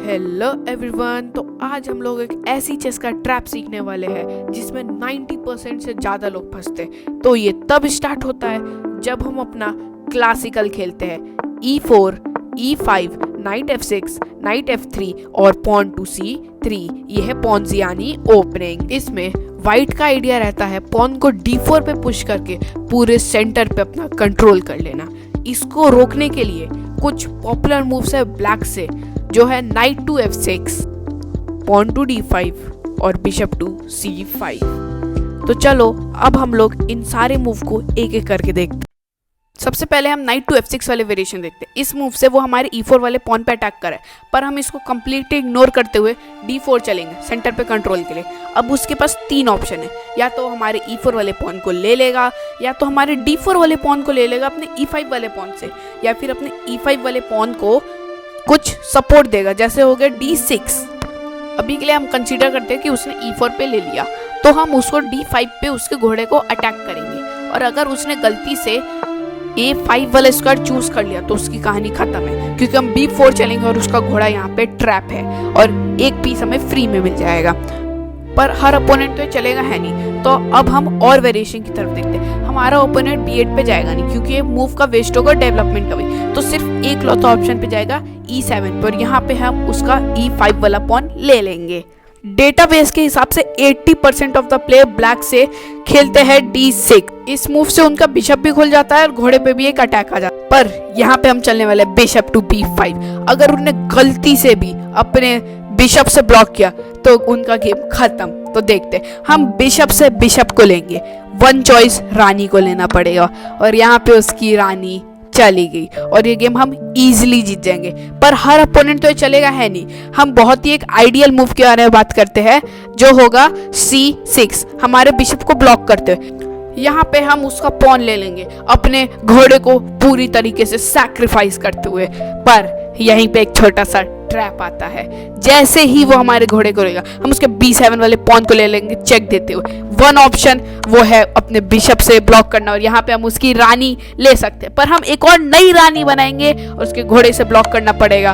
Hello everyone. तो आज हम लोग एक ऐसी चेस का ट्रैप सीखने वाले हैं जिसमें 90% से ज़्यादा लोग फंसते हैं। तो ये तब स्टार्ट होता है जब हम अपना क्लासिकल खेलते हैं E4, E5, night F6, night F3 और पॉन टू C3। ये है पॉन्स यानी ओपनिंग। इसमें वाइट का आइडिया रहता है पॉन को D4 पे पुश करके पूरे सेंटर पे अपना कंट्रोल कर लेना। इसको रोकने के लिए कुछ पॉपुलर मूव्स है ब्लैक से, जो है night to F6, pawn to D5 और बिशप टू C5। तो चलो अब हम लोग इन सारे मूव को एक एक करके देखते हैं। सबसे पहले हम नाइट टू F6 वाले वेरिएशन देखते हैं। इस मूव से वो हमारे E4 वाले पॉन पे अटैक करे, पर हम इसको कंप्लीटली इग्नोर करते हुए D4 चलेंगे सेंटर पे कंट्रोल के लिए। अब उसके पास तीन ऑप्शन है, या तो हमारे E4 वाले पॉन को ले लेगा, या तो हमारे D4 वाले पॉन को ले लेगा अपने E5 वाले पॉन से, या फिर अपने E5 वाले पॉन को कुछ सपोर्ट देगा, जैसे हो गया D6। अभी के लिए हम कंसीडर करते हैं कि उसने E4 पे ले लिया, तो हम उसको D5 पे उसके घोड़े को अटैक करेंगे। और अगर उसने गलती से A5 वाला स्क्वायर चूज कर लिया तो उसकी कहानी खत्म है, क्योंकि हम B4 चलेंगे और उसका घोड़ा यहाँ पे ट्रैप है और एक पीस हमें फ्री में मिल जाएगा। पर हर ओपोनेंट तो चलेगा है नहीं, तो अब हम और वेरिएशन की तरफ देखते हैं। हमारा ओपोनेंट B8 पे जाएगा नहीं, क्योंकि ये मूव का वेस्ट होगा डेवलपमेंट का भी, तो सिर्फ एक लौता ऑप्शन पे जाएगा E7 पर। यहाँ पे हम उसका E5 वाला पॉन ले लेंगे। डेटाबेस के हिसाब से 80% ऑफ द प्लेयर ब्लैक से खेलते हैं D6। इस मूव से उनका बिशप भी खुल जाता है और घोड़े पे भी एक अटैक आ जाता है। पर यहाँ पे हम चलने वाले बिशप टू B5। अगर उन्होंने गलती से भी अपने बिशप से ब्लॉक किया तो उनका गेम खत्म। तो देखते हम बिशप से बिशप को लेंगे। वन चॉइस रानी को लेना पड़ेगा और यहाँ पे उसकी रानी चली गई और ये गेम हम इजीली जीत जाएंगे। पर हर अपोनेंट तो ये चलेगा है नहीं, हम बहुत ही एक आइडियल मूव के बारे में बात करते हैं, जो होगा C6, हमारे बिशप को ब्लॉक करते हुए। यहाँ पे हम उसका पॉन ले लेंगे अपने घोड़े को पूरी तरीके से सैक्रिफाइस करते हुए। पर यहीं पे एक छोटा सा ट्रैप आता है। जैसे ही वो हमारे घोड़े को लेगा, हम उसके B7 वाले पॉन को ले लेंगे चेक देते हुए। वन ऑप्शन वो है अपने बिशप से ब्लॉक करना, और यहाँ पे हम उसकी रानी ले सकते हैं, पर हम एक और नई रानी बनाएंगे और उसके घोड़े से ब्लॉक करना पड़ेगा।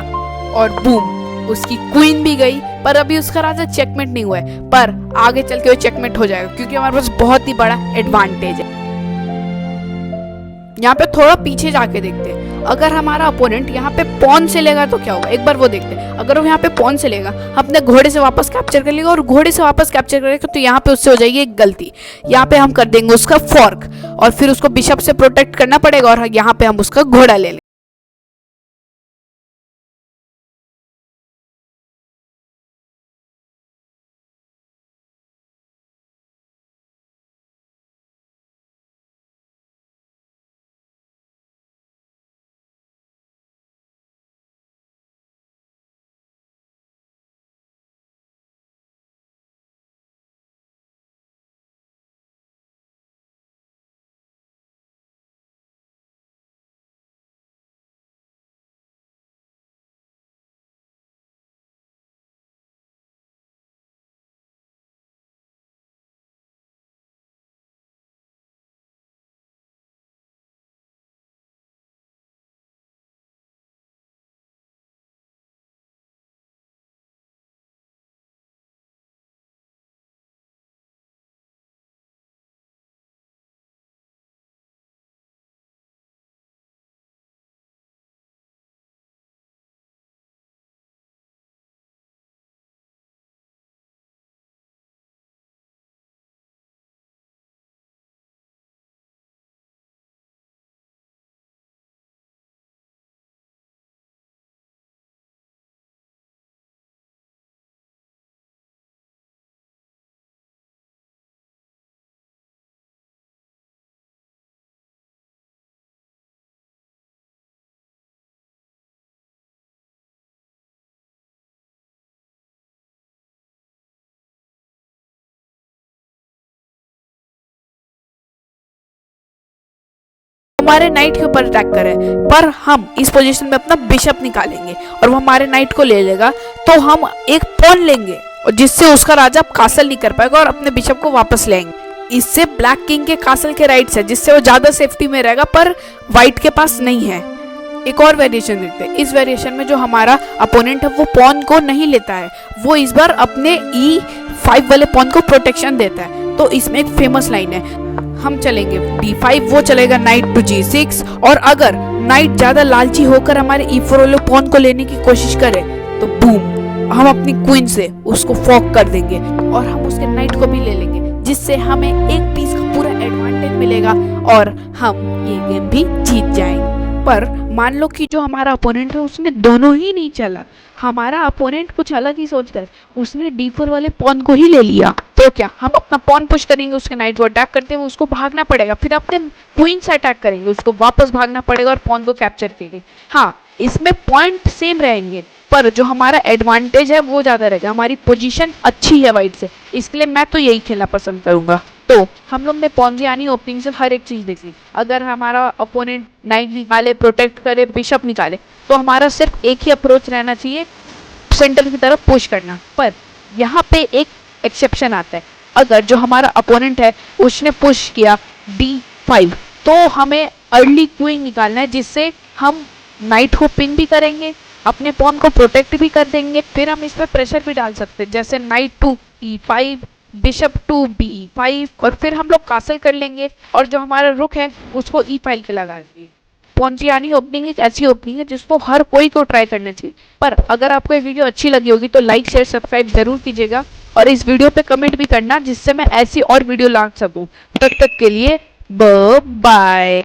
और बूम, उसकी क्वीन भी गई। पर अभी उसका राजा चेकमेट नहीं हुआ है, पर आगे चल के वो चेकमेट हो जाएगा, क्योंकि हमारे पास बहुत ही बड़ा एडवांटेज है। यहाँ पे थोड़ा पीछे जाके देखते हैं। अगर हमारा अपोनेंट यहाँ पे पॉन से लेगा तो क्या होगा, एक बार वो देखते हैं। अगर वो यहाँ पे पॉन से लेगा, अपने घोड़े से वापस कैप्चर कर लेगा, और घोड़े से वापस कैप्चर करेगा तो यहाँ पे उससे हो जाएगी एक गलती। यहाँ पे हम कर देंगे उसका फॉर्क, और फिर उसको बिशप से प्रोटेक्ट करना पड़ेगा, और यहाँ पे हम उसका घोड़ा ले लेंगे। हमारे नाइट के ऊपर अटैक करें, पर हम इस पोजीशन में अपना बिशप निकालेंगे और वो हमारे नाइट को ले लेगा, तो हम एक पॉन लेंगे और जिससे उसका राजा कासल नहीं कर पाएगा और अपने बिशप को वापस लेंगे। इससे ब्लैक किंग के कासल के राइट है, जिससे वो ज्यादा सेफ्टी में रहेगा, पर व्हाइट के पास नहीं है। एक और वेरिएशन देखते हैं। इस वेरिएशन में जो हमारा अपोनेंट है वो पॉन को नहीं लेता है, वो इस बार अपने E5 वाले पॉन को प्रोटेक्शन देता है। तो इसमें एक फेमस लाइन है, हम चलेंगे D5, वो चलेगा नाइट टू G6, और अगर नाइट ज्यादा लालची होकर हमारे E4 वाले पॉन को लेने की कोशिश करे तो बूम, हम अपनी क्वीन से उसको फॉक कर देंगे और हम उसके नाइट को भी ले लेंगे, जिससे हमें एक पीस का पूरा एडवांटेज मिलेगा और हम ये गेम भी जीत जाएंगे। पर मान लो कि जो हमारा अपोनेंट है उसने दोनों ही नहीं चला, हमारा अपोनेंट कुछ अलग ही सोचता है, उसने D4 वाले पॉन को ही ले लिया, तो क्या हम अपना पॉन पुश करेंगे, उसके नाइट को अटैक करते हुए उसको भागना पड़ेगा, फिर अपने क्वीन से अटैक करेंगे, उसको वापस भागना पड़ेगा और पॉन को कैप्चर करेंगे। हाँ, इसमें पॉइंट सेम रहेंगे पर जो हमारा एडवांटेज है वो ज्यादा रहेगा, हमारी पोजीशन अच्छी है वाइट से, इसलिए मैं तो यही खेलना पसंद करूंगा। तो हम लोग ने पॉन्जियानी ओपनिंग से हर एक चीज देखी। अगर हमारा अपोनेंट नाइट निकाले, प्रोटेक्ट करे, बिशप निकाले, तो हमारा सिर्फ एक ही अप्रोच रहना चाहिए, सेंटर की तरफ पुश करना। पर यहाँ पे एक एक्सेप्शन आता है, अगर जो हमारा अपोनेंट है उसने पुश किया D5, तो हमें अर्ली क्वीन निकालना है, जिससे हम नाइट को पिन भी करेंगे, अपने पॉन को प्रोटेक्ट भी कर देंगे, फिर हम इस पर प्रेशर भी डाल सकते हैं, जैसे night to E5, bishop to B5, और फिर हम लोग कासल कर लेंगे और जो हमारा रुक है उसको E5 पे लगा देंगे। पॉन्जियानी ओपनिंग एक ऐसी ओपनिंग है जिसको हर कोई को ट्राई करना चाहिए। पर अगर आपको ये वीडियो अच्छी लगी होगी तो लाइक, शेयर, सब्सक्राइब जरूर कीजिएगा और इस वीडियो पे कमेंट भी करना, जिससे मैं ऐसी और वीडियो ला सकूं। तब तक के लिए बाय बाय।